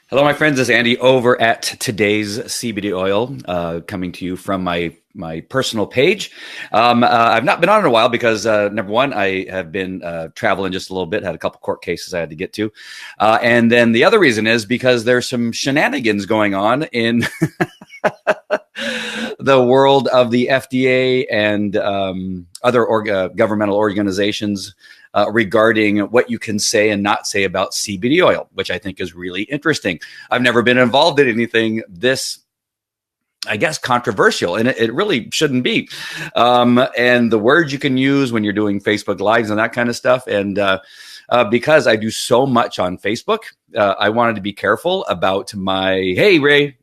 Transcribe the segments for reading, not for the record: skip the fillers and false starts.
Hello, my friends. This is Andy over at Today's CBD Oil, coming to you from my personal page. I've not been on in a while because number one, I have been traveling just a little bit, had a couple court cases I had to get to, and then the other reason is because there's some shenanigans going on in the world of the FDA and other governmental organizations regarding what you can say and not say about CBD oil, which I think is really interesting. I've never been involved in anything this, I guess, controversial, and it really shouldn't be. And the words you can use when you're doing Facebook Lives and that kind of stuff. And because I do so much on Facebook, I wanted to be careful about my, hey, Ray.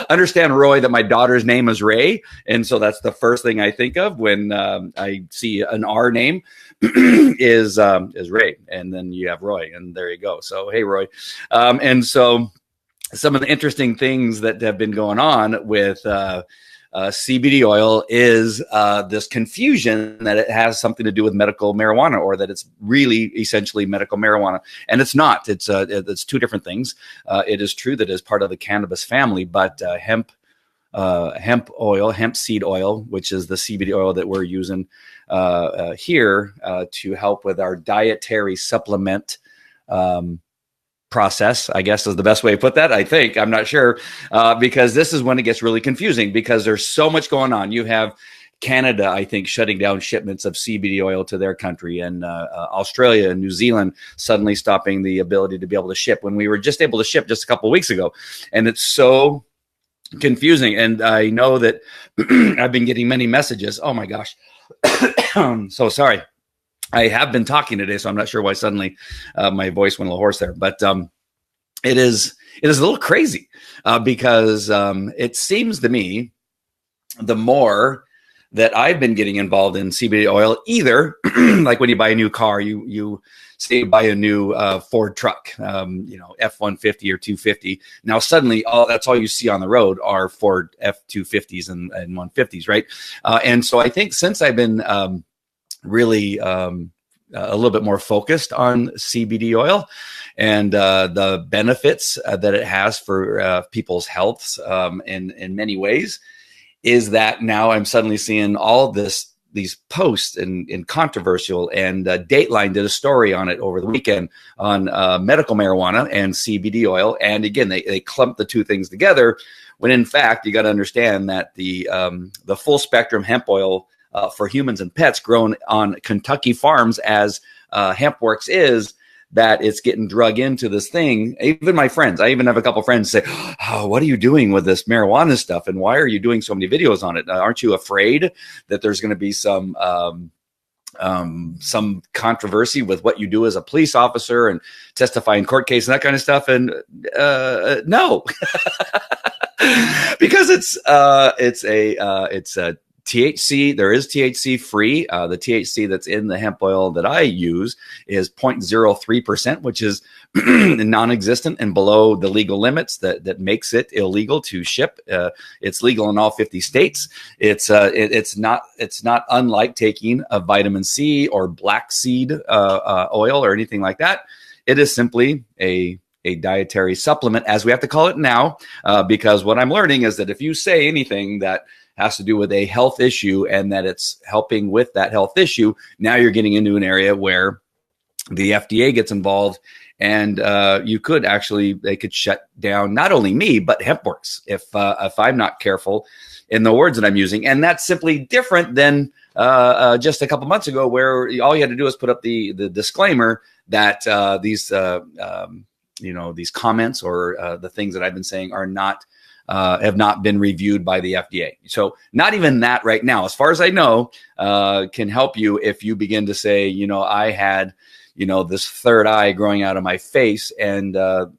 Understand, Roy, that my daughter's name is Ray, and so that's the first thing I think of when I see an R name is Ray, and then you have Roy, and there you go. So hey, Roy, and so some of the interesting things that have been going on with CBD oil is this confusion that it has something to do with medical marijuana, or that it's really essentially medical marijuana, and it's not. It's two different things. It is true that it is part of the cannabis family, but hemp seed oil, which is the CBD oil that we're using here to help with our dietary supplement process, I guess is the best way to put that. I think, I'm not sure, because this is when it gets really confusing because there's so much going on. You have Canada, I think, shutting down shipments of CBD oil to their country, and Australia and New Zealand suddenly stopping the ability to be able to ship when we were just able to ship just a couple of weeks ago. And it's so confusing. And I know that I've been getting many messages. Oh my gosh. I'm so sorry. I have been talking today, so I'm not sure why suddenly my voice went a little hoarse there. But it is a little crazy because it seems to me the more that I've been getting involved in CBD oil, either like when you buy a new car, you say you buy a new Ford truck, F-150 or 250. Now suddenly, that's all you see on the road are Ford F-250s and 150s, right? And so I think since I've been really a little bit more focused on CBD oil and the benefits that it has for people's healths in many ways, is that now I'm suddenly seeing all these posts in controversial, and Dateline did a story on it over the weekend on medical marijuana and CBD oil. And again, they clumped the two things together when in fact you got to understand that the full spectrum hemp oil for humans and pets grown on Kentucky farms, as HempWorks is, that it's getting drug into this thing. Even my friends, I even have a couple friends say, oh, what are you doing with this marijuana stuff? And why are you doing so many videos on it? Aren't you afraid that there's going to be some controversy with what you do as a police officer and testify in court case and that kind of stuff? And no, because it's a THC. There is THC free. The THC that's in the hemp oil that I use is 0.03%, which is non-existent and below the legal limits that makes it illegal to ship. It's legal in all 50 states. It's not unlike taking a vitamin C or black seed oil or anything like that. It is simply a dietary supplement, as we have to call it now, because what I'm learning is that if you say anything that has to do with a health issue and that it's helping with that health issue, now you're getting into an area where the FDA gets involved, and they could shut down not only me but HempWorks if I'm not careful in the words that I'm using. And that's simply different than just a couple months ago, where all you had to do is put up the disclaimer that these comments or the things that I've been saying are not have not been reviewed by the FDA. So not even that right now, as far as I know, can help you if you begin to say, I had, this third eye growing out of my face, and, the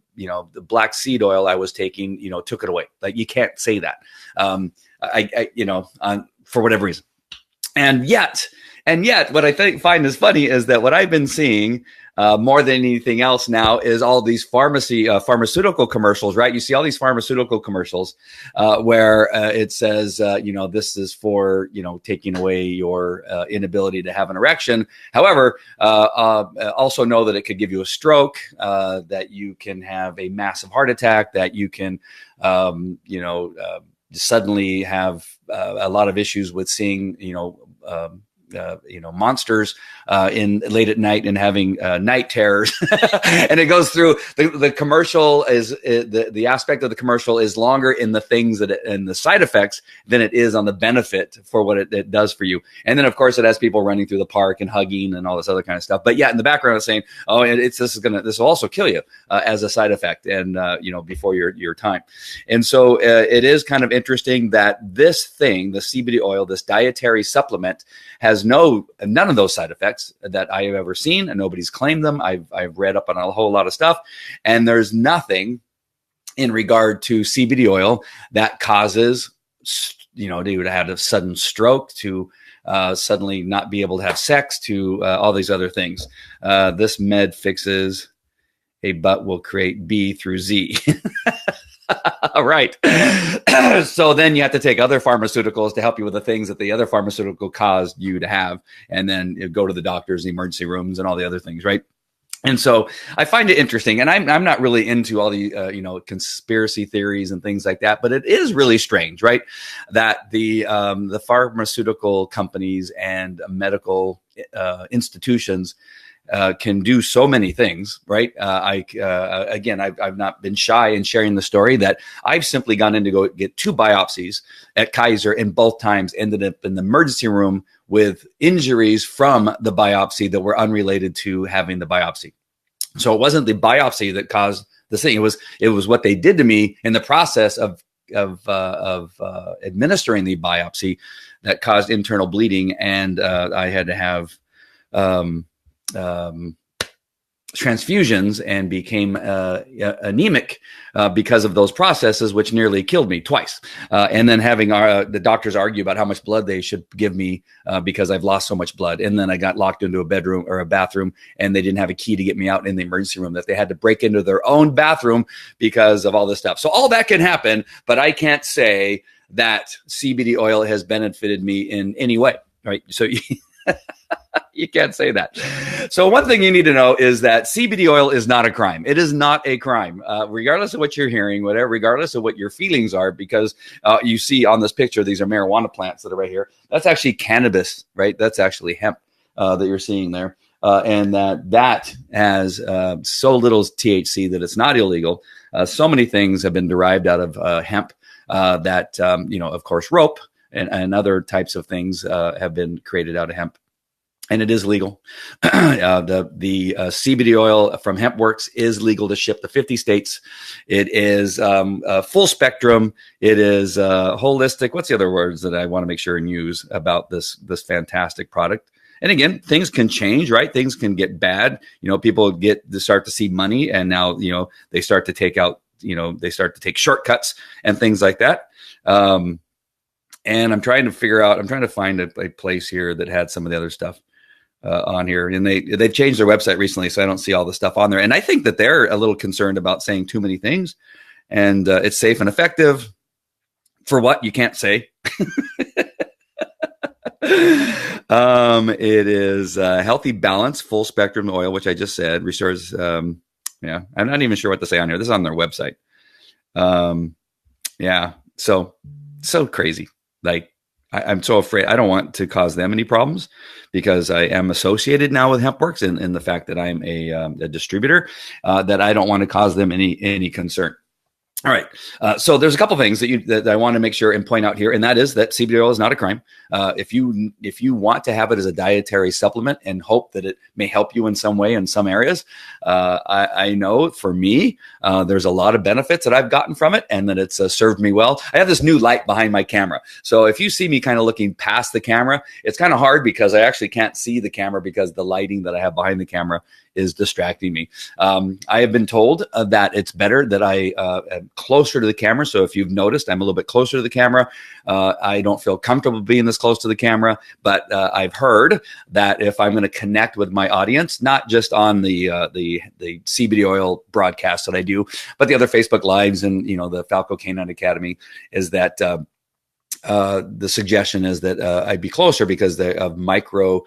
black seed oil I was taking, took it away. Like, you can't say that, for whatever reason. And yet And yet, what I find is funny is that what I've been seeing more than anything else now is all these pharmaceutical commercials, right? You see all these pharmaceutical commercials where it says, this is for, taking away your inability to have an erection. However, also know that it could give you a stroke, that you can have a massive heart attack, that you can, suddenly have a lot of issues with seeing, monsters in late at night and having night terrors. And it goes through the commercial is the aspect of the commercial is longer in the things and the side effects than it is on the benefit for what it does for you. And then of course it has people running through the park and hugging and all this other kind of stuff. But yeah, in the background it's saying, oh, this will also kill you as a side effect and before your time. And so it is kind of interesting that this thing, the CBD oil, this dietary supplement, has none of those side effects that I have ever seen, and nobody's claimed them. I've read up on a whole lot of stuff, and there's nothing in regard to CBD oil that causes, to have a sudden stroke, to suddenly not be able to have sex, to all these other things. This med fixes a butt will create B through Z. Right. So then you have to take other pharmaceuticals to help you with the things that the other pharmaceutical caused you to have. And then you go to the doctors, the emergency rooms, and all the other things. Right. And so I find it interesting, and I'm not really into all the conspiracy theories and things like that, but it is really strange, right? That the pharmaceutical companies and medical institutions can do so many things, right? I've not been shy in sharing the story that I've simply gone in to go get 2 biopsies at Kaiser, and both times ended up in the emergency room with injuries from the biopsy that were unrelated to having the biopsy. So it wasn't the biopsy that caused the thing. It was what they did to me in the process of administering the biopsy that caused internal bleeding, and I had to have transfusions and became anemic because of those processes, which nearly killed me twice. And then having the doctors argue about how much blood they should give me because I've lost so much blood. And then I got locked into a bedroom or a bathroom, and they didn't have a key to get me out in the emergency room, that they had to break into their own bathroom because of all this stuff. So all that can happen, but I can't say that CBD oil has benefited me in any way, right? So you can't say that. So one thing you need to know is that CBD oil is not a crime. It is not a crime, regardless of what you're hearing, regardless of what your feelings are, because you see on this picture, these are marijuana plants that are right here. That's actually cannabis, right? That's actually hemp that you're seeing there. And that has so little THC that it's not illegal. So many things have been derived out of hemp that, of course, rope and other types of things have been created out of hemp. And it is legal. The CBD oil from HempWorks is legal to ship to 50 states. It is full spectrum. It is holistic. What's the other words that I want to make sure and use about this fantastic product? And again, things can change, right? Things can get bad. People start to see money, and now they start to take out. They start to take shortcuts and things like that. And I'm trying to find a place here that had some of the other stuff on here, and they've changed their website recently, so I don't see all the stuff on there. And I think that they're a little concerned about saying too many things, and it's safe and effective for what you can't say. It is healthy balance, full spectrum oil, which I just said restores. I'm not even sure what to say on here. This is on their website. So crazy. Like, I'm so afraid. I don't want to cause them any problems, because I am associated now with HempWorks and the fact that I'm a distributor, that I don't want to cause them any concern. All right. So there's a couple things that I want to make sure and point out here, and that is that CBD oil is not a crime. If you want to have it as a dietary supplement and hope that it may help you in some way in some areas, I know for me, there's a lot of benefits that I've gotten from it, and that it's served me well. I have this new light behind my camera. So if you see me kind of looking past the camera, it's kind of hard because I actually can't see the camera because the lighting that I have behind the camera is distracting me. I have been told that it's better that I I'm closer to the camera. So if you've noticed, I'm a little bit closer to the camera. I don't feel comfortable being this close to the camera, but I've heard that if I'm going to connect with my audience, not just on the CBD oil broadcast that I do, but the other Facebook lives and, the Falco Canine Academy, is that the suggestion is that I'd be closer because of micro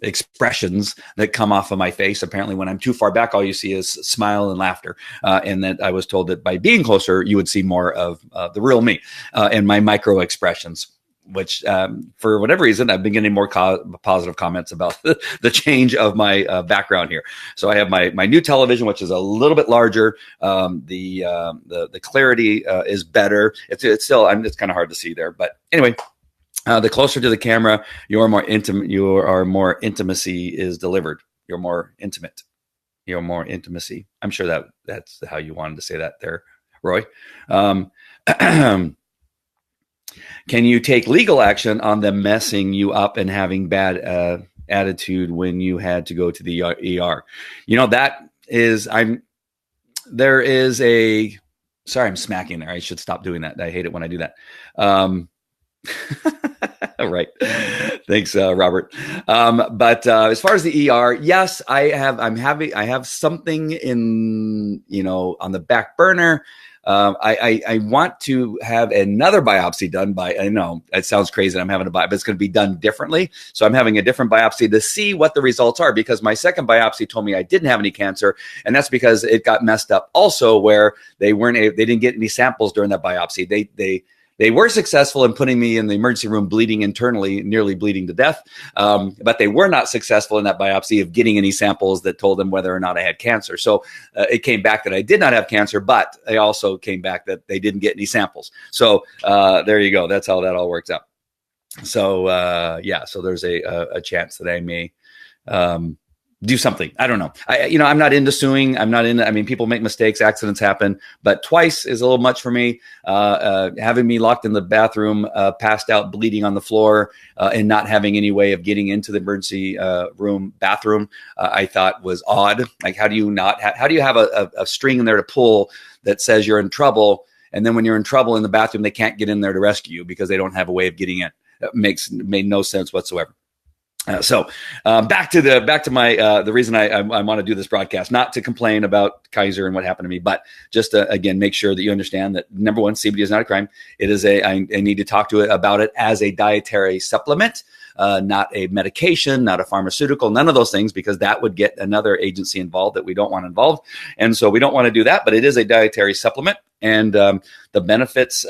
expressions that come off of my face. Apparently, when I'm too far back, all you see is smile and laughter. And that I was told that by being closer, you would see more of the real me and my micro expressions, which for whatever reason, I've been getting more positive comments about the change of my background here. So I have my new television, which is a little bit larger. The clarity is better. It's still, it's kind of hard to see there, but anyway. The closer to the camera, your more intimacy is delivered. You're more intimate. You're more intimacy. I'm sure that's how you wanted to say that there, Roy. Can you take legal action on them messing you up and having bad attitude when you had to go to the ER? Sorry, I'm smacking there. I should stop doing that. I hate it when I do that. Right. Thanks, Robert. But as far as the ER, yes, I have something in, on the back burner. I want to have another biopsy done I know it sounds crazy that I'm having a biopsy, but it's going to be done differently. So I'm having a different biopsy to see what the results are, because my second biopsy told me I didn't have any cancer. And that's because it got messed up also, where they didn't get any samples during that biopsy. They were successful in putting me in the emergency room bleeding internally, nearly bleeding to death. But they were not successful in that biopsy of getting any samples that told them whether or not I had cancer. So it came back that I did not have cancer, but they also came back that they didn't get any samples. So there you go. That's how that all works out. So so there's a chance that I may do something. I don't know. I'm not into suing. People make mistakes, accidents happen, but twice is a little much for me. Having me locked in the bathroom, passed out, bleeding on the floor, and not having any way of getting into the emergency room bathroom, I thought was odd. Like, how do you have a string in there to pull that says you're in trouble? And then when you're in trouble in the bathroom, they can't get in there to rescue you because they don't have a way of getting in. That made no sense whatsoever. So back to my the reason I want to do this broadcast, not to complain about Kaiser and what happened to me, but just to, again, make sure that you understand that, number one, CBD is not a crime. It is I need to talk to it about it as a dietary supplement, not a medication, not a pharmaceutical, none of those things, because that would get another agency involved that we don't want involved. And so we don't want to do that, but it is a dietary supplement. And the benefits,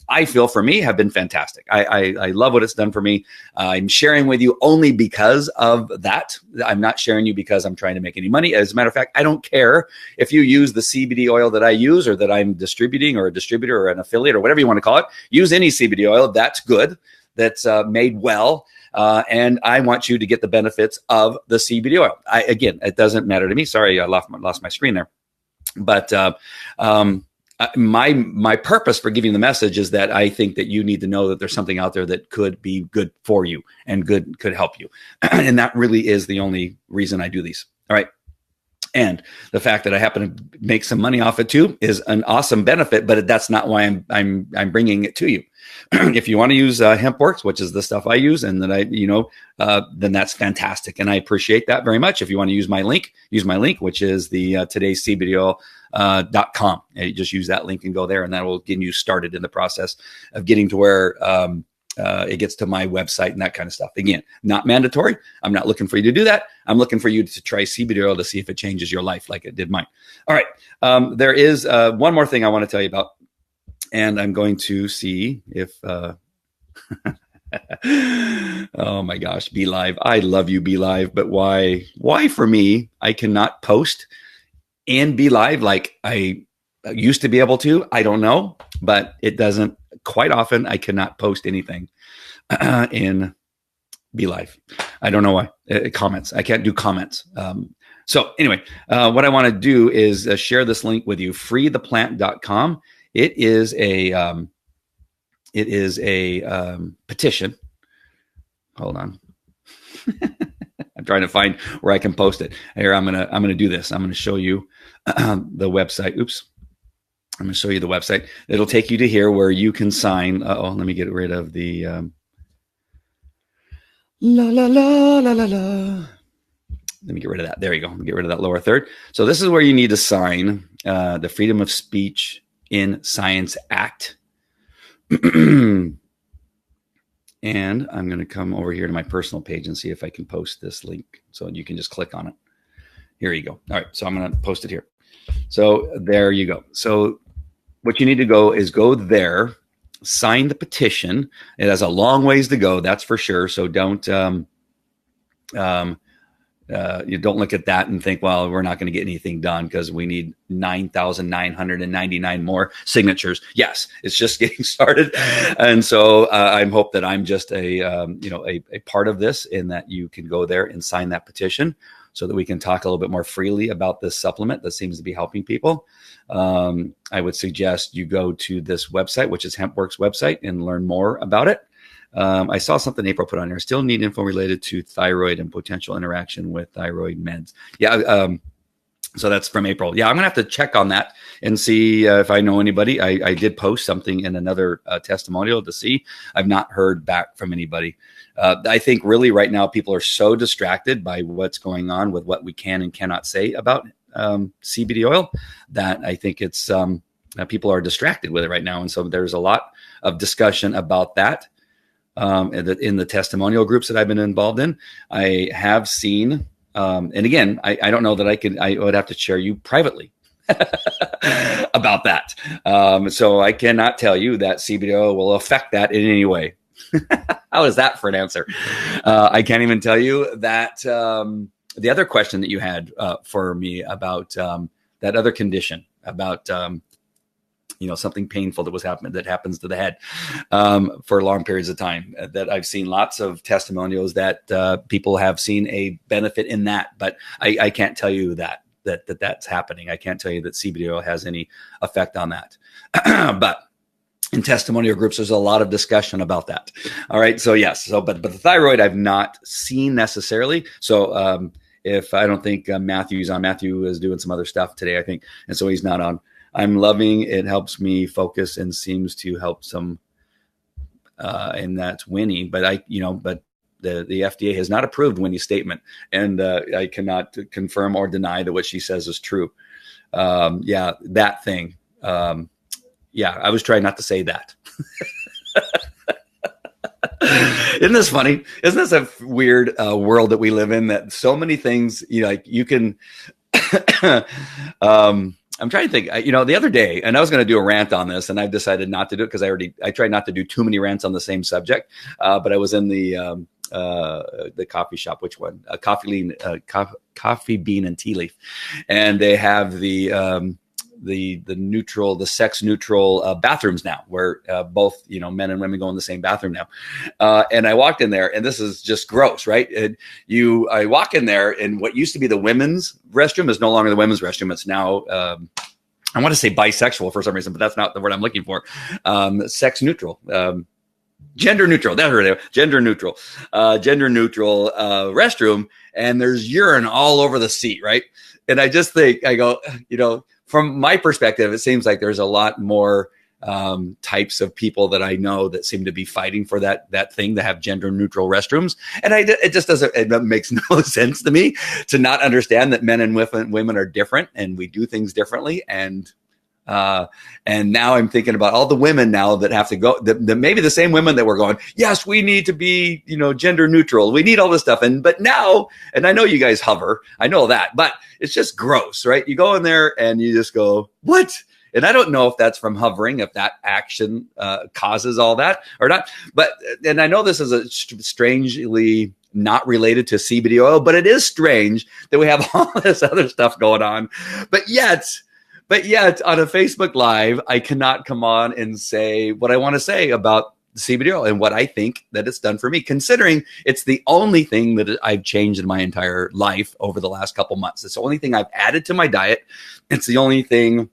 I feel, for me, have been fantastic. I love what it's done for me. I'm sharing with you only because of that. I'm not sharing you because I'm trying to make any money. As a matter of fact, I don't care if you use the CBD oil that I use, or that I'm distributing, or a distributor, or an affiliate, or whatever you want to call it. Use any CBD oil. That's good. That's made well. And I want you to get the benefits of the CBD oil. Again, it doesn't matter to me. Sorry, I lost my screen there. But my purpose for giving the message is that I think that you need to know that there's something out there that could be good for you and could help you. And that really is the only reason I do these. All right. And the fact that I happen to make some money off it too is an awesome benefit, but that's not why I'm bringing it to you. If you want to use HempWorks, which is the stuff I use, and that then that's fantastic, and I appreciate that very much. If you want to use my link, which is the today's CBDOil.com. You just use that link and go there, and that will get you started in the process of getting to where it gets to my website and that kind of stuff. Again, not mandatory. I'm not looking for you to do that. I'm looking for you to try CBD oil to see if it changes your life like it did mine. All right. There is one more thing I want to tell you about, and I'm going to see if oh my gosh, Be Live. I love you, Be Live, but why for me, I cannot post and Be Live like I used to be able to? I don't know, but it doesn't. Quite often, I cannot post anything in Be Live. I don't know why. Comments. I can't do comments. So anyway, what I want to do is share this link with you. freetheplant.com. It is a petition. Hold on. I'm trying to find where I can post it. Here, I'm gonna do this. I'm gonna show you the website. Oops. I'm gonna show you the website. It'll take you to here where you can sign. Let me get rid of the la la la la la la. Let me get rid of that. There you go. Get rid of that lower third. So this is where you need to sign the Freedom of Speech in Science Act. And I'm going to come over here to my personal page and see if I can post this link. So you can just click on it. Here you go. All right. So I'm going to post it here. So there you go. So what you need to go is go there, sign the petition. It has a long ways to go. That's for sure. So don't, you don't look at that and think, well, we're not going to get anything done because we need 9,999 more signatures. Yes, it's just getting started. And so I hope that I'm just a part of this, in that you can go there and sign that petition so that we can talk a little bit more freely about this supplement that seems to be helping people. I would suggest you go to this website, which is HempWorks website, and learn more about it. I saw something April put on here. Still need info related to thyroid and potential interaction with thyroid meds. Yeah. So that's from April. Yeah, I'm going to have to check on that and see if I know anybody. I did post something in another testimonial to see. I've not heard back from anybody. I think really right now people are so distracted by what's going on with what we can and cannot say about CBD oil that I think it's people are distracted with it right now. And so there's a lot of discussion about that. In the testimonial groups that I've been involved in. I have seen, and again, I don't know that I would have to share you privately about that. So I cannot tell you that CBD oil will affect that in any way. How is that for an answer? I can't even tell you that. The other question that you had for me about that other condition, about something painful that happens to the head for long periods of time, that I've seen lots of testimonials that people have seen a benefit in that, but I can't tell you that's happening. I can't tell you that CBD oil has any effect on that. But in testimonial groups, there's a lot of discussion about that. All right. So yes. But the thyroid I've not seen necessarily. So if I don't think Matthew's on, Matthew is doing some other stuff today, I think. And so he's not on. I'm loving it. Helps me focus and seems to help some, and that's Winnie. But but the FDA has not approved Winnie's statement, and I cannot confirm or deny that what she says is true. That thing. I was trying not to say that. Isn't this funny? Isn't this a weird world that we live in? That so many things, you can. I'm trying to think, the other day, and I was going to do a rant on this, and I've decided not to do it because I tried not to do too many rants on the same subject. But I was in the coffee shop. Which one? Coffee Bean and Tea Leaf, and they have the sex neutral bathrooms now, where both men and women go in the same bathroom now. And I walked in there, and this is just gross, right? I walk in there, and what used to be the women's restroom is no longer the women's restroom. It's now I want to say bisexual for some reason, but that's not the word I'm looking for. Sex neutral. Gender neutral. That's right. Gender neutral restroom, and there's urine all over the seat, right? And I just think, I go, from my perspective, it seems like there's a lot more types of people that I know that seem to be fighting for that thing to have gender neutral restrooms. And it just doesn't, it makes no sense to me to not understand that men and women are different and we do things differently. And now I'm thinking about all the women now that have to go, maybe the same women that were going, yes, we need to be, gender neutral. We need all this stuff. But now, and I know you guys hover, I know that, but it's just gross, right? You go in there and you just go, what? And I don't know if that's from hovering, if that action causes all that or not. And I know this is a strangely not related to CBD oil, but it is strange that we have all this other stuff going on. But yet on a Facebook Live, I cannot come on and say what I want to say about CBD oil and what I think that it's done for me, considering it's the only thing that I've changed in my entire life over the last couple months. It's the only thing I've added to my diet. It's the only thing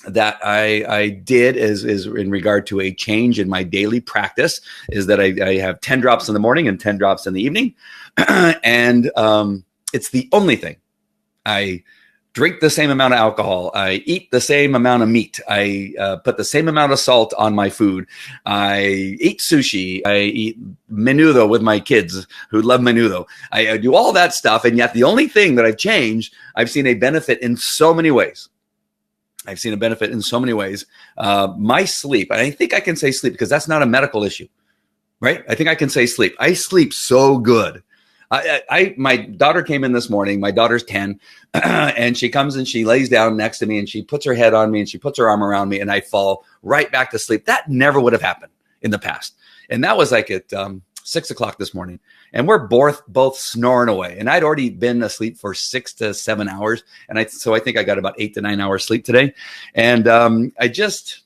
that I did is in regard to a change in my daily practice, is that I have 10 drops in the morning and 10 drops in the evening. And it's the only thing. I drink the same amount of alcohol. I eat the same amount of meat. I put the same amount of salt on my food. I eat sushi. I eat menudo with my kids who love menudo. I do all that stuff. And yet the only thing that I've changed, I've seen a benefit in so many ways. I've seen a benefit in so many ways. My sleep, and I think I can say sleep because that's not a medical issue, right? I think I can say sleep. I sleep so good. My daughter came in this morning. My daughter's 10, and she comes and she lays down next to me and she puts her head on me and she puts her arm around me and I fall right back to sleep. That never would have happened in the past. And that was like at 6 o'clock this morning. And we're both snoring away. And I'd already been asleep for 6 to 7 hours. And so I think I got about 8 to 9 hours sleep today. And I just,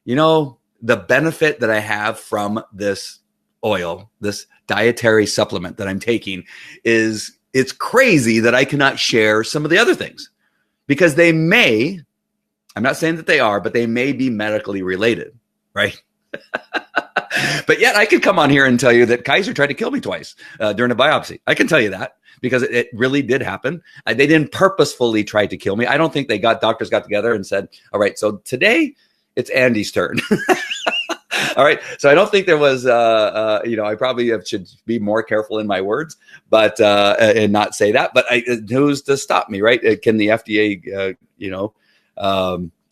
the benefit that I have from this oil, this dietary supplement that I'm taking, is it's crazy that I cannot share some of the other things because I'm not saying that they are, but they may be medically related, right? But yet I could come on here and tell you that Kaiser tried to kill me twice during a biopsy. I can tell you that because it really did happen. They didn't purposefully try to kill me. I don't think doctors got together and said, all right, so today it's Andy's turn. All right. So I don't think there was, I probably should be more careful in my words, but and not say that. But who's to stop me, right? Can the FDA,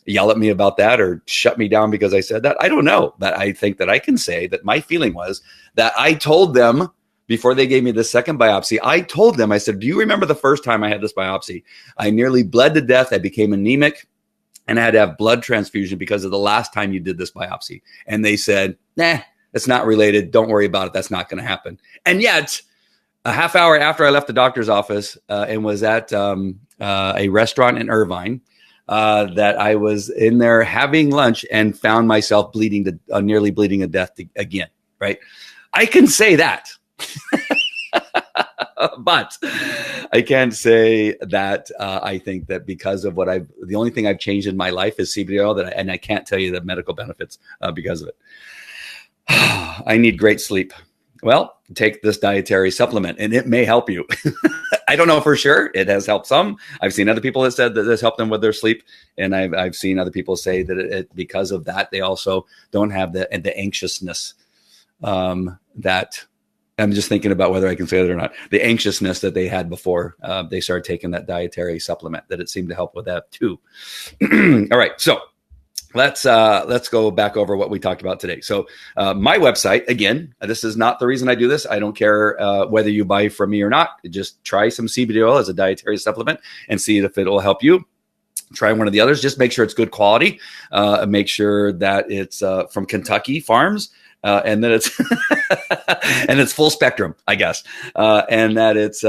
yell at me about that or shut me down because I said that? I don't know. But I think that I can say that my feeling was that I told them before they gave me the second biopsy, I told them, I said, do you remember the first time I had this biopsy? I nearly bled to death. I became anemic. And I had to have blood transfusion because of the last time you did this biopsy. And they said, nah, it's not related. Don't worry about it. That's not going to happen. And yet, a half hour after I left the doctor's office and was at a restaurant in Irvine, that I was in there having lunch and found myself nearly bleeding to death again, right? I can say that. But I can't say that I think that because of the only thing I've changed in my life is CBD oil, and I can't tell you the medical benefits because of it. I need great sleep. Well, take this dietary supplement and it may help you. I don't know for sure. It has helped some. I've seen other people that said that this helped them with their sleep. And I've seen other people say that because of that, they also don't have the anxiousness that I'm just thinking about whether I can say it or not. The anxiousness that they had before they started taking that dietary supplement, that it seemed to help with that too. All right. So let's go back over what we talked about today. So my website, again, this is not the reason I do this. I don't care whether you buy from me or not. Just try some CBD oil as a dietary supplement and see if it'll help you. Try one of the others. Just make sure it's good quality. Make sure that it's from Kentucky farms. And that it's and it's full spectrum, I guess, and that it's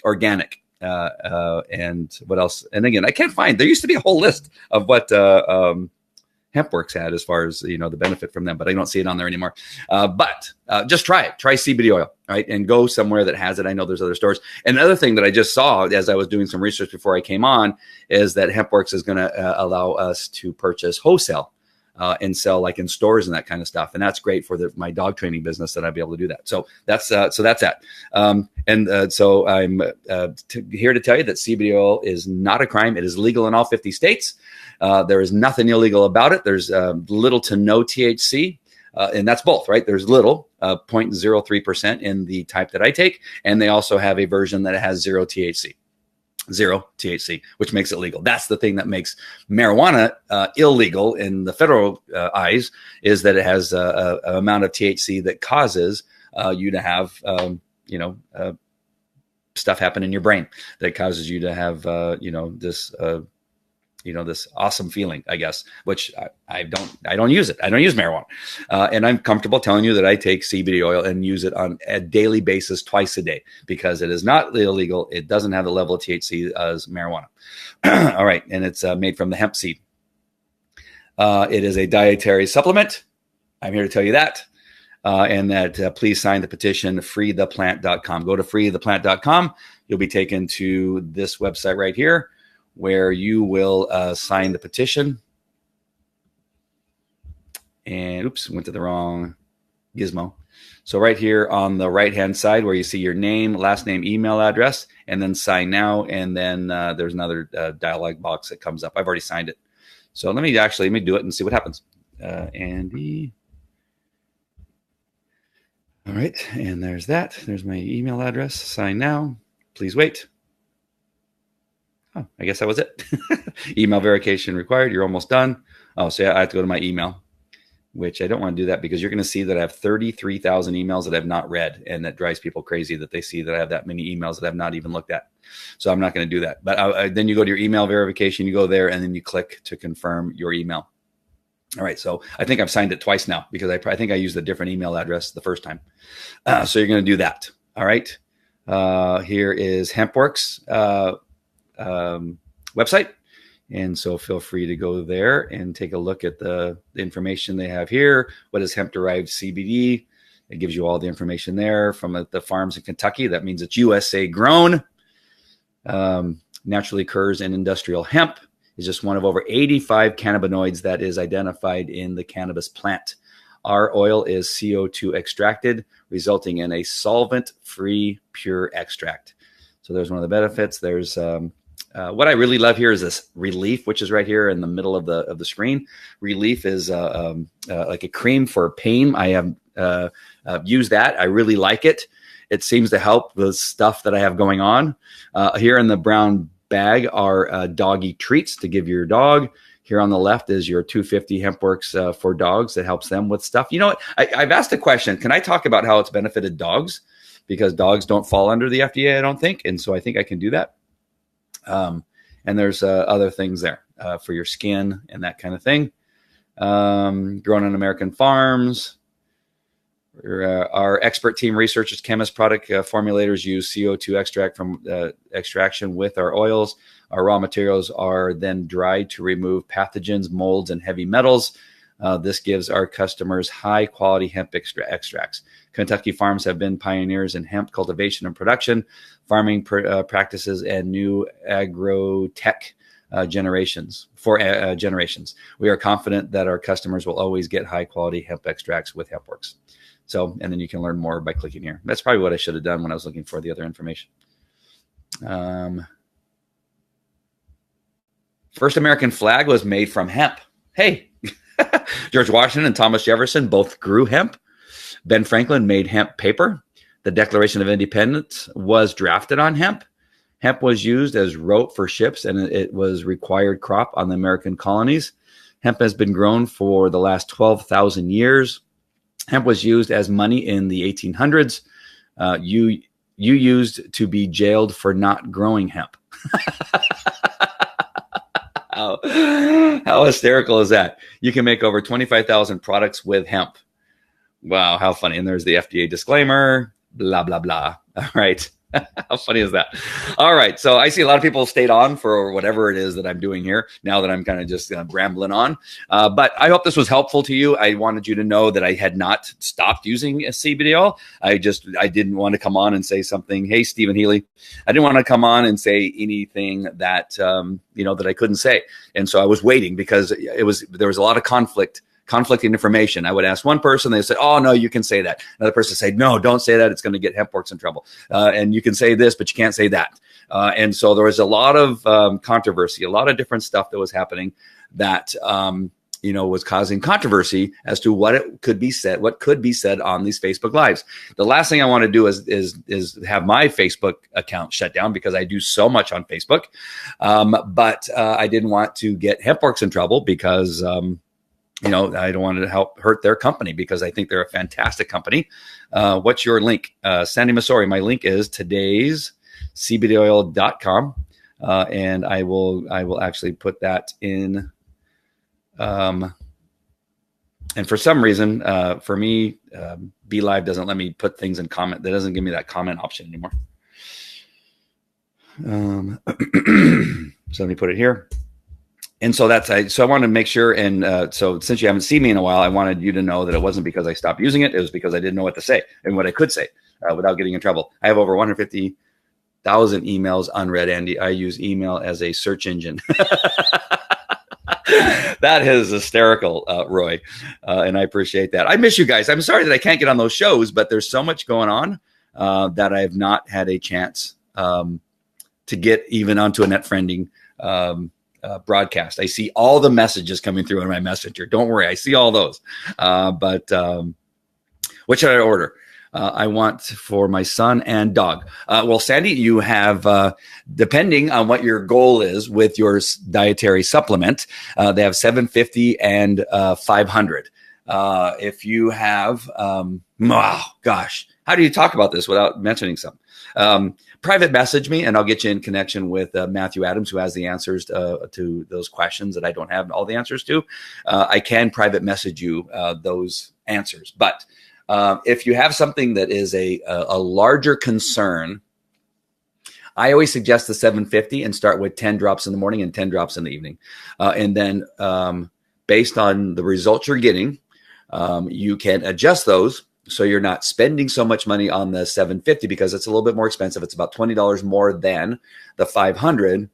organic. And what else? And again, I can't find. There used to be a whole list of what HempWorks had as far as the benefit from them, but I don't see it on there anymore. But just try it. Try CBD oil, right? And go somewhere that has it. I know there's other stores. And another thing that I just saw as I was doing some research before I came on is that HempWorks is going to allow us to purchase wholesale. And sell like in stores and that kind of stuff. And that's great for my dog training business that I'd be able to do that. So that's that. So I'm here to tell you that CBD oil is not a crime. It is legal in all 50 states. There is nothing illegal about it. There's little to no THC. And that's both, right? There's little, 0.03% in the type that I take. And they also have a version that has zero THC, which makes it legal. That's the thing that makes marijuana illegal in the federal eyes, is that it has a amount of THC that causes you to have, stuff happen in your brain that causes you to have, this awesome feeling, I guess, which I don't use it. I don't use marijuana. And I'm comfortable telling you that I take CBD oil and use it on a daily basis twice a day because it is not illegal. It doesn't have the level of THC as marijuana. All right. And it's made from the hemp seed. It is a dietary supplement. I'm here to tell you that. And that please sign the petition, freetheplant.com. Go to freetheplant.com. You'll be taken to this website right here, where you will sign the petition. And oops, went to the wrong gizmo. So right here on the right-hand side where you see your name, last name, email address, and then sign now. And then there's another dialog box that comes up. I've already signed it. So let me do it and see what happens. Andy. All right. And there's that. There's my email address. Sign now. Please wait. Oh, I guess that was it. Email verification required. You're almost done. Oh, so yeah, I have to go to my email, which I don't want to do that because you're going to see that I have 33,000 emails that I've not read. And that drives people crazy that they see that I have that many emails that I've not even looked at. So I'm not going to do that. But then you go to your email verification, you go there, and then you click to confirm your email. All right. So I think I've signed it twice now because I think I used a different email address the first time. So you're going to do that. All right. Here is HempWorks website. And so feel free to go there and take a look at the information they have here. What is hemp-derived CBD? It gives you all the information there from the farms in Kentucky. That means it's USA grown. Naturally occurs in industrial hemp. Is just one of over 85 cannabinoids that is identified in the cannabis plant. Our oil is CO2 extracted, resulting in a solvent-free pure extract. So there's one of the benefits. There's what I really love here is this Relief, which is right here in the middle of the screen. Relief is like a cream for pain. I have used that. I really like it. It seems to help the stuff that I have going on. Here in the brown bag are doggy treats to give your dog. Here on the left is your 250 HempWorks for dogs that helps them with stuff. You know what? I've asked a question. Can I talk about how it's benefited dogs? Because dogs don't fall under the FDA, I don't think. And so I think I can do that. And there's other things there for your skin and that kind of thing. Grown on American farms. Our expert team researchers, chemists, product formulators use CO2 extract from extraction with our oils. Our raw materials are then dried to remove pathogens, molds, and heavy metals. This gives our customers high quality hemp extracts. Kentucky farms have been pioneers in hemp cultivation and production, farming practices, and new agro-tech generations. We are confident that our customers will always get high quality hemp extracts with HempWorks. So, and then you can learn more by clicking here. That's probably what I should have done when I was looking for the other information. First American flag was made from hemp. Hey, George Washington and Thomas Jefferson both grew hemp. Ben Franklin made hemp paper. The Declaration of Independence was drafted on hemp. Hemp was used as rope for ships, and it was required crop on the American colonies. Hemp has been grown for the last 12,000 years. Hemp was used as money in the 1800s. You used to be jailed for not growing hemp. How hysterical is that? You can make over 25,000 products with hemp. Wow, how funny. And there's the FDA disclaimer, blah, blah, blah. All right. How funny is that? All right. So I see a lot of people stayed on for whatever it is that I'm doing here now that I'm kind of just rambling on. But I hope this was helpful to you. I wanted you to know that I had not stopped using a CBD oil. I didn't want to come on and say something. Hey, Stephen Healy. I didn't want to come on and say anything that, that I couldn't say. And so I was waiting because there was a lot of conflicting information. I would ask one person, they said, oh, no, you can say that. Another person said, no, don't say that. It's going to get HempWorks in trouble. And you can say this, but you can't say that. And so there was a lot of controversy, a lot of different stuff that was happening that, was causing controversy as to what could be said on these Facebook Lives. The last thing I want to do is have my Facebook account shut down because I do so much on Facebook. But I didn't want to get HempWorks in trouble because, I don't want to hurt their company because I think they're a fantastic company. What's your link? Sandy Masori. My link is today's CBDOil.com. And I will actually put that in. And for some reason, for me, Be Live doesn't let me put things in comment. That doesn't give me that comment option anymore. So let me put it here. And so so I wanted to make sure. And so since you haven't seen me in a while, I wanted you to know that it wasn't because I stopped using it. It was because I didn't know what to say and what I could say without getting in trouble. I have over 150 1,000 emails unread, Andy. I use email as a search engine. That is hysterical, Roy. And I appreciate that. I miss you guys. I'm sorry that I can't get on those shows, but there's so much going on that I have not had a chance to get even onto a net friending broadcast. I see all the messages coming through in my messenger. Don't worry. I see all those. But what should I order? I want for my son and dog. Well, Sandy, you have, depending on what your goal is with your dietary supplement, they have 750 and 500. If you have, oh, gosh, how do you talk about this without mentioning some? Private message me and I'll get you in connection with Matthew Adams, who has the answers to those questions that I don't have all the answers to. I can private message you those answers. But if you have something that is a larger concern, I always suggest the 750 and start with 10 drops in the morning and 10 drops in the evening. And then based on the results you're getting, you can adjust those so you're not spending so much money on the 750 because it's a little bit more expensive. It's about $20 more than the 500.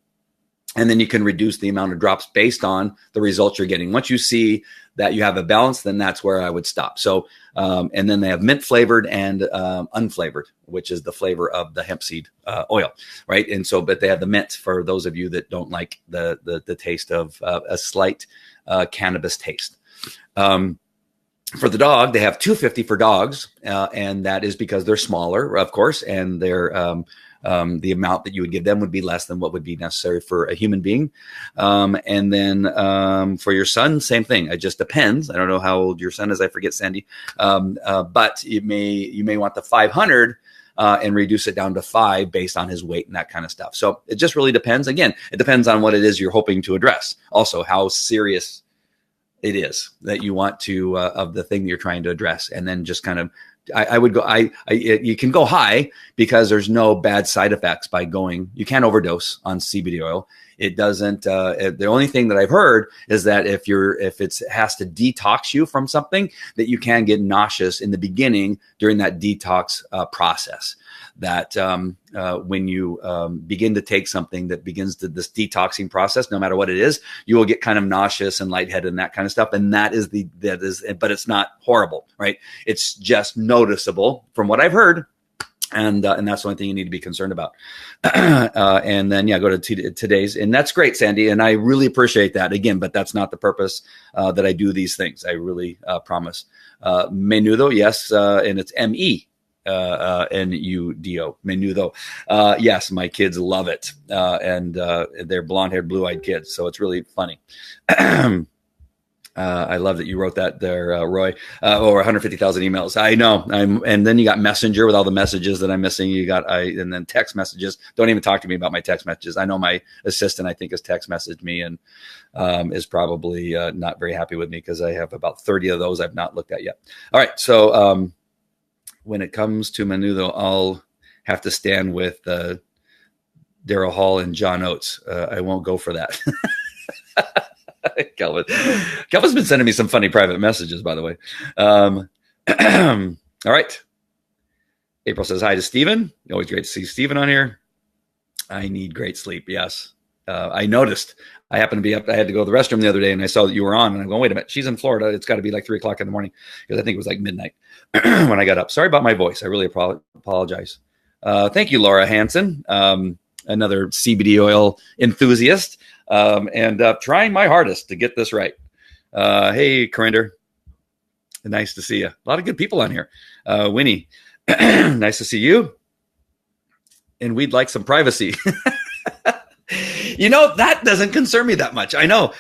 And then you can reduce the amount of drops based on the results you're getting. Once you see that you have a balance, then that's where I would stop. So, and then they have mint flavored and unflavored, which is the flavor of the hemp seed oil, right? And so, but they have the mint for those of you that don't like the taste of a slight cannabis taste. For the dog, they have 250 for dogs, and that is because they're smaller, of course, and they're the amount that you would give them would be less than what would be necessary for a human being. And then for your son, same thing. It just depends. I don't know how old your son is. I forget, Sandy. But you may want the 500 and reduce it down to 5 based on his weight and that kind of stuff. So it just really depends. Again, it depends on what it is you're hoping to address. Also, how serious it is that you want to of the thing that you're trying to address, and then just kind of I would go you can go high because there's no bad side effects by going. You can't overdose on CBD oil. It doesn't the only thing that I've heard is that if it has to detox you from something, that you can get nauseous in the beginning during that detox process. That when you begin to take something that begins this detoxing process, no matter what it is, you will get kind of nauseous and lightheaded and that kind of stuff. And that is but it's not horrible, right? It's just noticeable from what I've heard. And that's the only thing you need to be concerned about. And then, go to today's. And that's great, Sandy. And I really appreciate that again, but that's not the purpose that I do these things. I really promise. Menudo, yes. And it's MENUDO, menudo. Yes, my kids love it. And they're blonde-haired, blue-eyed kids. So it's really funny. I love that you wrote that there, Roy. Over 150,000 emails. I know. And then you got Messenger with all the messages that I'm missing. And then text messages. Don't even talk to me about my text messages. I know my assistant, I think, has text messaged me and is probably not very happy with me because I have about 30 of those I've not looked at yet. All right. So when it comes to Menudo, I'll have to stand with Daryl Hall and John Oates. I won't go for that. Kelvin's been sending me some funny private messages, by the way. All right. April says hi to Stephen. Always great to see Stephen on here. I need great sleep. Yes. I noticed. I happened to be up. I had to go to the restroom the other day and I saw that you were on and I'm going, wait a minute. She's in Florida. It's got to be like 3:00 in the morning because I think it was like midnight when I got up. Sorry about my voice. I really apologize. Thank you, Laura Hansen. Another CBD oil enthusiast. And trying my hardest to get this right. Hey, Corinder. Nice to see you. A lot of good people on here. Winnie, nice to see you. And we'd like some privacy. That doesn't concern me that much. I know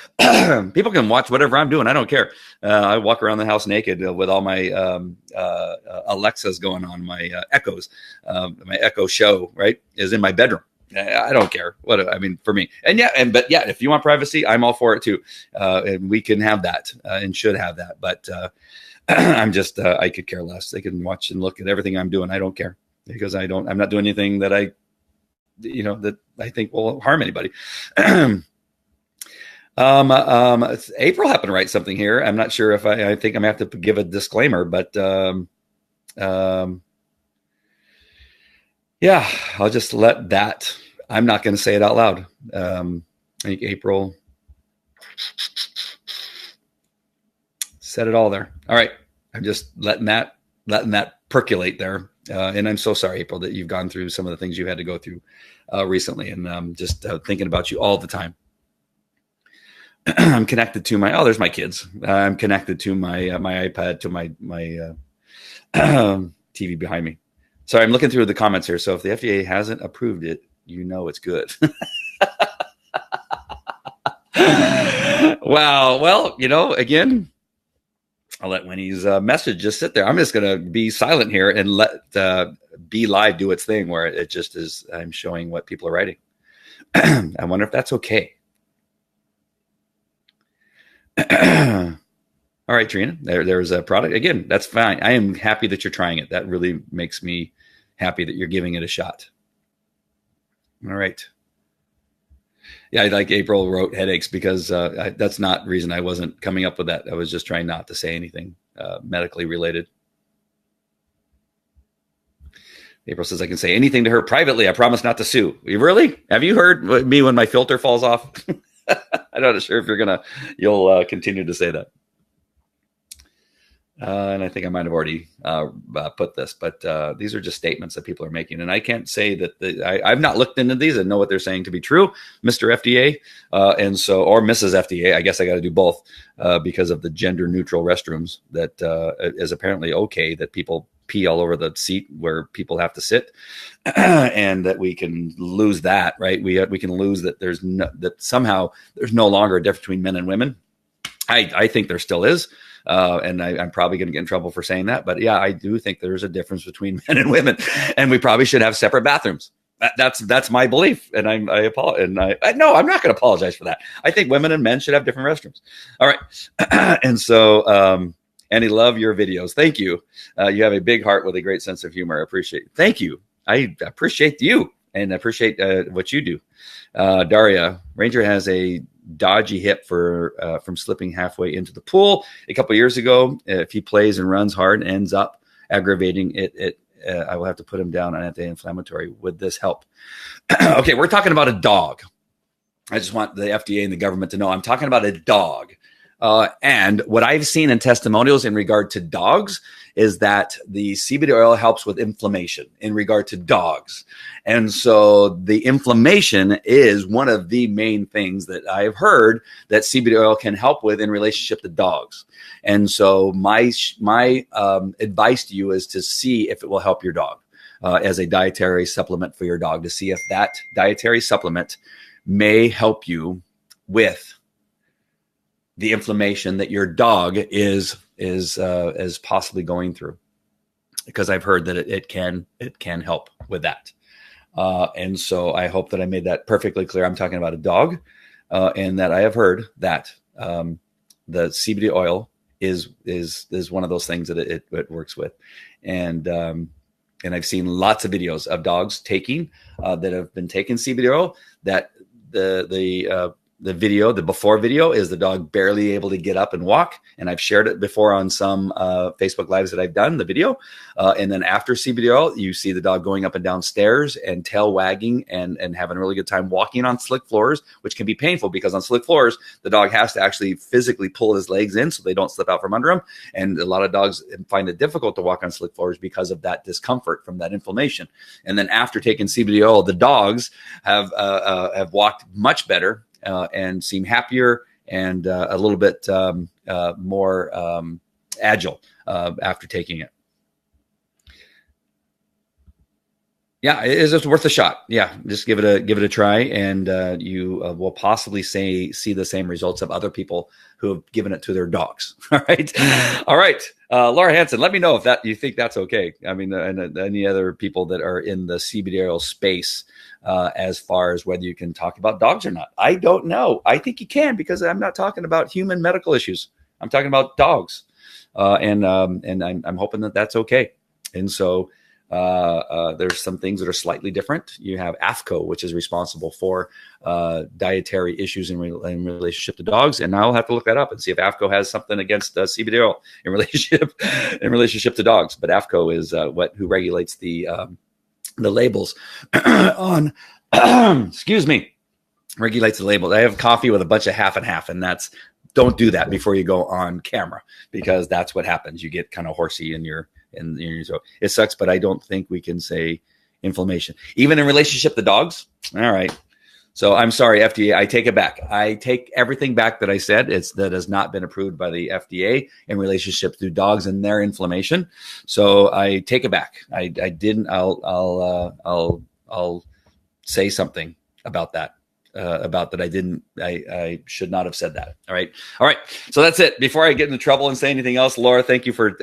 people can watch whatever I'm doing. I don't care. I walk around the house naked with all my Alexas going on, my Echoes. My Echo Show, right, is in my bedroom. I don't care for me. But if you want privacy, I'm all for it too. And we can have that and should have that. But I'm just, I could care less. They can watch and look at everything I'm doing. I don't care because I'm not doing anything that that I think will harm anybody. April happened to write something here. I'm not sure if I think I'm gonna have to give a disclaimer, but Yeah, I'll just let that. I'm not going to say it out loud. I think April said it all there. All right, I'm just letting that percolate there. And I'm so sorry, April, that you've gone through some of the things you had to go through recently, and just thinking about you all the time. I'm connected to my. Oh, there's my kids. I'm connected to my iPad, to my TV behind me. Sorry, I'm looking through the comments here. So if the FDA hasn't approved it, you know it's good. Wow. Well, again, I'll let Winnie's message just sit there. I'm just going to be silent here and let Be Live do its thing, where it just is. I'm showing what people are writing. I wonder if that's okay. All right, Trina, there's a product. Again, that's fine. I am happy that you're trying it. That really makes me happy that you're giving it a shot. All right. Yeah, like April wrote headaches because that's not the reason I wasn't coming up with that. I was just trying not to say anything medically related. April says, I can say anything to her privately. I promise not to sue. Really? Have you heard me when my filter falls off? I'm not sure if you'll continue to say that. And I think I might have already put this, but these are just statements that people are making. And I can't say that I've not looked into these and know what they're saying to be true, Mr. FDA. Or Mrs. FDA. I guess I got to do both because of the gender neutral restrooms that is apparently okay that people pee all over the seat where people have to sit, and that we can lose that, right? We can lose that that somehow there's no longer a difference between men and women. I think there still is. And I'm probably going to get in trouble for saying that. But yeah, I do think there's a difference between men and women, and we probably should have separate bathrooms. That's my belief. And I apologize. And no, I'm not going to apologize for that. I think women and men should have different restrooms. All right. And so, Annie, love your videos. Thank you. You have a big heart with a great sense of humor. I appreciate it. Thank you. I appreciate you and appreciate what you do. Daria, Ranger has a dodgy hip from slipping halfway into the pool a couple years ago. If he plays and runs hard and ends up aggravating it, I will have to put him down on anti-inflammatory. Would this help? Okay, we're talking about a dog. I just want the FDA and the government to know I'm talking about a dog. And what I've seen in testimonials in regard to dogs is that the CBD oil helps with inflammation in regard to dogs. And so the inflammation is one of the main things that I've heard that CBD oil can help with in relationship to dogs. And so my advice to you is to see if it will help your dog as a dietary supplement for your dog, to see if that dietary supplement may help you with the inflammation that your dog is possibly going through, because I've heard that it can help with that. And so I hope that I made that perfectly clear. I'm talking about a dog, and that I have heard that the CBD oil is one of those things that it works with. And I've seen lots of videos of dogs that have been taking CBD oil, that the before video is the dog barely able to get up and walk. And I've shared it before on some Facebook Lives that I've done, the video. And then after CBD oil, you see the dog going up and down stairs and tail wagging and having a really good time walking on slick floors, which can be painful because on slick floors, the dog has to actually physically pull his legs in so they don't slip out from under him. And a lot of dogs find it difficult to walk on slick floors because of that discomfort from that inflammation. And then after taking CBD oil, the dogs have walked much better, and seem happier and a little bit more agile after taking it. Yeah, it's just worth a shot. Yeah, just give it a try, and you will possibly see the same results of other people who have given it to their dogs. All right. Laura Hansen, let me know if you think that's okay. I mean, and any other people that are in the CBD oil space, as far as whether you can talk about dogs or not. I don't know. I think you can, because I'm not talking about human medical issues. I'm talking about dogs, and I'm hoping that that's okay. And so there's some things that are slightly different. You have AFCO, which is responsible for dietary issues in relationship to dogs, and I'll have to look that up and see if AFCO has something against CBD oil in relationship to dogs. But AFCO is who regulates the the labels on, excuse me, regulates the label. I have coffee with a bunch of half and half, and don't do that before you go on camera, because that's what happens. You get kind of horsey in your throat. It sucks, but I don't think we can say inflammation, even in relationship to dogs. All right. So I'm sorry, FDA, I take it back. I take everything back that I said. That has not been approved by the FDA in relationship to dogs and their inflammation. So I take it back. I didn't. I'll say something about that. I should not have said that. All right. So that's it. Before I get into trouble and say anything else, Laura, thank you for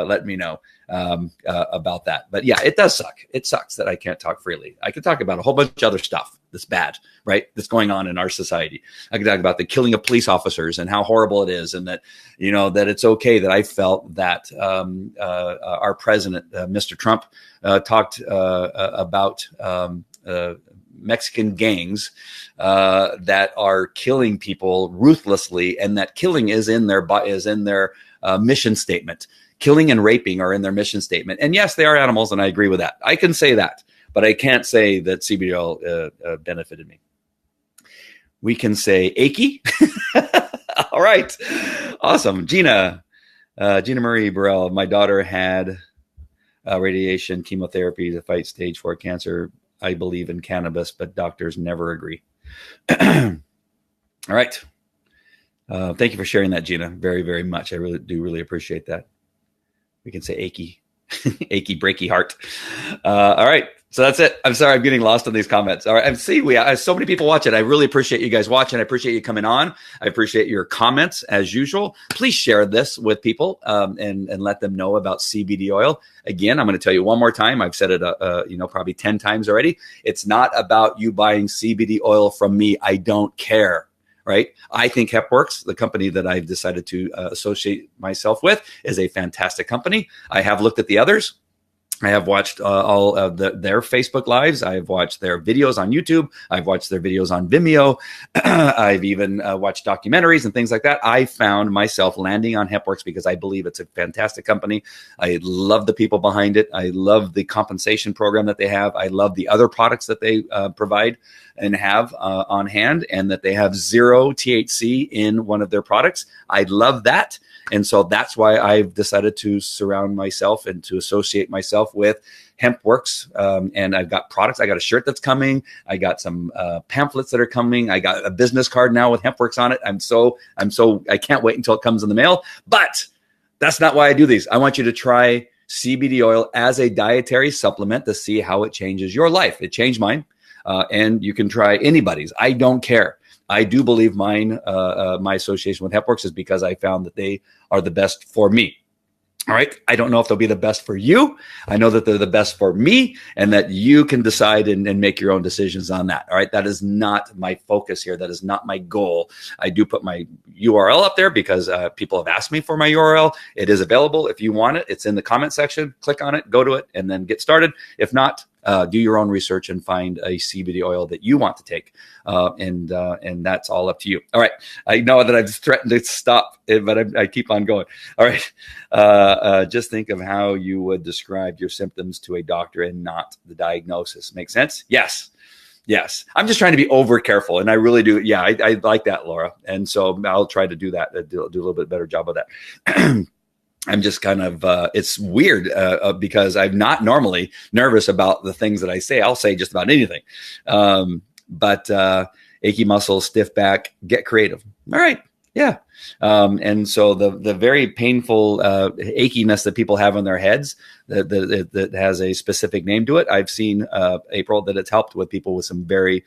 letting me know about that. But yeah, it does suck. It sucks that I can't talk freely. I could talk about a whole bunch of other stuff that's bad, right? That's going on in our society. I could talk about the killing of police officers and how horrible it is, and that, that it's okay that I felt that our president, Mr. Trump, talked about Mexican gangs that are killing people ruthlessly, and that killing is in their mission statement. Killing and raping are in their mission statement. And yes, they are animals, and I agree with that. I can say that, but I can't say that CBD oil benefited me. We can say achy. All right. Awesome. Gina Marie Burrell, my daughter had radiation chemotherapy to fight stage 4 cancer. I believe in cannabis, but doctors never agree. All right. Thank you for sharing that, Gina, very, very much. I really appreciate that. We can say achy, achy, breaky heart. All right. So that's it. I'm sorry, I'm getting lost on these comments. All right. We have so many people watching. I really appreciate you guys watching. I appreciate you coming on. I appreciate your comments as usual. Please share this with people and let them know about CBD oil. Again, I'm going to tell you one more time. I've said it, probably 10 times already. It's not about you buying CBD oil from me. I don't care. Right. I think HempWorks, the company that I've decided to associate myself with, is a fantastic company. I have looked at the others. I have watched all of their Facebook lives. I've watched their videos on YouTube. I've watched their videos on Vimeo. I've even watched documentaries and things like that. I found myself landing on HempWorks because I believe it's a fantastic company. I love the people behind it. I love the compensation program that they have. I love the other products that they provide and have on hand, and that they have 0 THC in one of their products. I love that. And so that's why I've decided to surround myself and to associate myself with HempWorks. And I've got products. I got a shirt that's coming. I got some pamphlets that are coming. I got a business card now with HempWorks on it. I can't wait until it comes in the mail. But that's not why I do these. I want you to try CBD oil as a dietary supplement to see how it changes your life. It changed mine. And you can try anybody's. I don't care. I do believe mine, my association with HempWorks is because I found that they are the best for me. All right. I don't know if they'll be the best for you. I know that they're the best for me, and that you can decide and make your own decisions on that. All right. That is not my focus here. That is not my goal. I do put my URL up there because people have asked me for my URL. It is available. If you want it, it's in the comment section. Click on it, go to it, and then get started. If not, do your own research and find a CBD oil that you want to take. And that's all up to you. All right. I know that I've threatened to stop, but I keep on going. All right. Just think of how you would describe your symptoms to a doctor and not the diagnosis. Make sense? Yes. I'm just trying to be over careful, and I really do. Yeah, I like that, Laura. And so I'll try to do that, do a little bit better job of that. I'm just kind of, it's weird because I'm not normally nervous about the things that I say. I'll say just about anything. But achy muscles, stiff back, get creative. All right. Yeah. And so the very painful achiness that people have in their heads that has a specific name to it. I've seen, April, that it's helped with people with some very,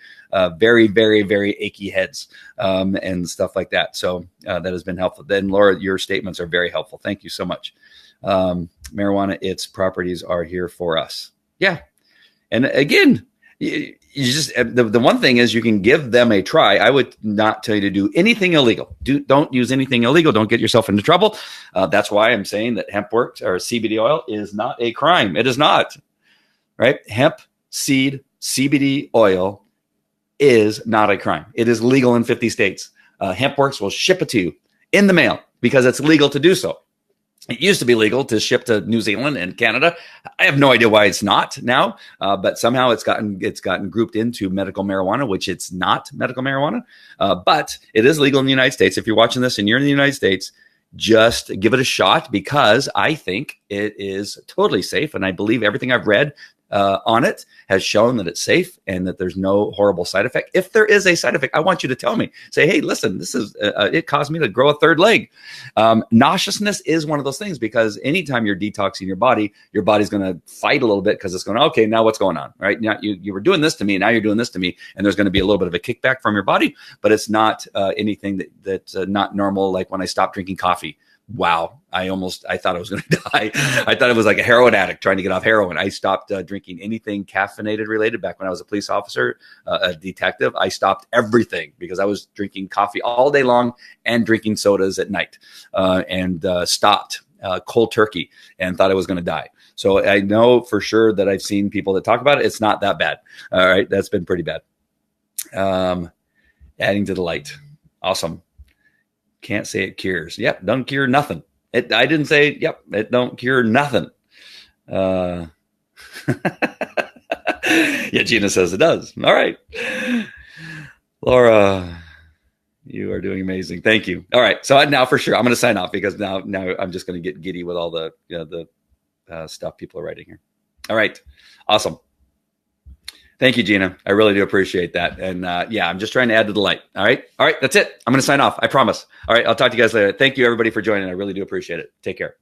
very, very, very achy heads and stuff like that. So that has been helpful. Then, Laura, your statements are very helpful. Thank you so much. Marijuana, its properties are here for us. Yeah. And again, you just, the one thing is you can give them a try. I would not tell you to do anything illegal. Don't use anything illegal. Don't get yourself into trouble. That's why I'm saying that HempWorks or CBD oil is not a crime. It is not, right? Hemp seed CBD oil is not a crime. It is legal in 50 states. HempWorks will ship it to you in the mail because it's legal to do so. It used to be legal to ship to New Zealand and Canada. I have no idea why it's not now, but somehow it's gotten grouped into medical marijuana, which it's not medical marijuana, but it is legal in the United States. If you're watching this and you're in the United States, just give it a shot, because I think it is totally safe, and I believe everything I've read on it has shown that it's safe and that there's no horrible side effect. If there is a side effect, I want you to tell me. Say, hey, listen, this is it caused me to grow a third leg. Nauseousness is one of those things, because anytime you're detoxing your body's going to fight a little bit, because it's going, okay, now what's going on, right? Now you were doing this to me, now you're doing this to me, and there's going to be a little bit of a kickback from your body, but it's not anything that's not normal. Like when I stopped drinking coffee. Wow. I thought I was going to die. I thought it was like a heroin addict trying to get off heroin. I stopped drinking anything caffeinated related back when I was a police officer, a detective. I stopped everything because I was drinking coffee all day long and drinking sodas at night, and stopped cold turkey and thought I was going to die. So I know for sure that I've seen people that talk about it. It's not that bad. All right. That's been pretty bad. Adding to the light. Awesome. Can't say it cures. Yep, don't cure nothing. I didn't say, yep, it don't cure nothing. Yeah, Gina says it does. All right. Laura, you are doing amazing. Thank you. All right. So now for sure, I'm going to sign off, because now I'm just going to get giddy with all the stuff people are writing here. All right. Awesome. Thank you, Gina. I really do appreciate that. And I'm just trying to add to the light. All right. All right. That's it. I'm going to sign off. I promise. All right. I'll talk to you guys later. Thank you, everybody, for joining. I really do appreciate it. Take care.